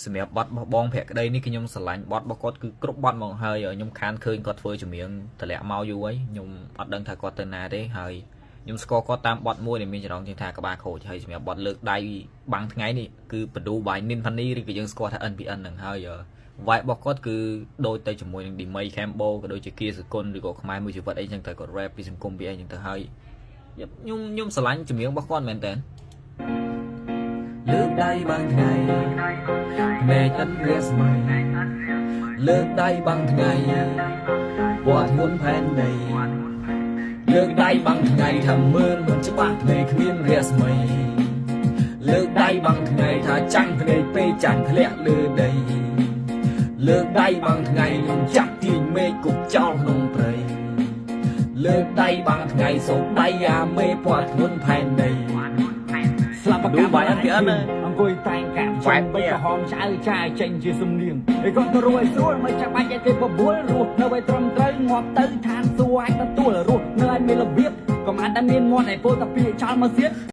សម្រាប់បត់បងភក្តីនេះគឺខ្ញុំស្រឡាញ់បត់របស់គាត់គឺគ្រប់បត់មកហើយខ្ញុំខានឃើញគាត់ធ្វើចម្រៀងតម្លាក់មកយូរហើយខ្ញុំអត់ដឹងថាគាត់ទៅណាទេហើយខ្ញុំស្គាល់គាត់តាមបត់មួយដែលមានចរងជាងថាក្បាលខូចហើយសម្រាប់បត់លើកដៃបាំងថ្ងៃនេះគឺបដូរបាយនីនផានីឬក៏យើងស្គាល់ថា NPN ហ្នឹងហើយវាយរបស់គាត់គឺដូចទៅជាមួយនឹង Dimay Cambo ក៏ដូចជាគៀសគុណឬក៏ខ្មែរមួយជីវិតអីចឹងទៅគាត់ rap ពីសង្គមពីអីចឹងទៅហើយខ្ញុំស្រឡាញ់ចម្រៀងរបស់គាត់មែនតើលើកដៃបាំងថ្ងៃភ្នែកឥតរាស្មីលើកដៃបាំងថ្ងៃវត្តមុនផែនដីលើកដៃបាំងថ្ងៃថាមើលមិនច្បាស់ភ្នែកគ្មានរាស្មីលើកដៃបាំងថ្ងៃថាចាំងភ្នែកពេកចាំងធ្លាក់លើដីលើកដៃបាំងថ្ងៃខ្ញុំចាប់ទាញមេឃគប់ចោលក្នុងព្រៃលើកដៃបាំងថ្ងៃសោកដៃអាមេវត្តមុនផែនដីស្លាប់បកាបាយអត់គេអត់អង្គុយតែងកាប់បែបបីក្រហមឆ្អៅចាចេញជាសំនៀងឯគាត់ទៅរួចស្រួលមិនចាំបាច់ឲ្យគេបបួលរស់នៅឲ្យត្រឹមត្រូវងាប់ទៅឋានសួគ៌អាចទទួលរស់នៅឲ្យមានរបៀបកុំអាចតែមានមាត់ឲ្យពោលតែពីចោលមកទៀត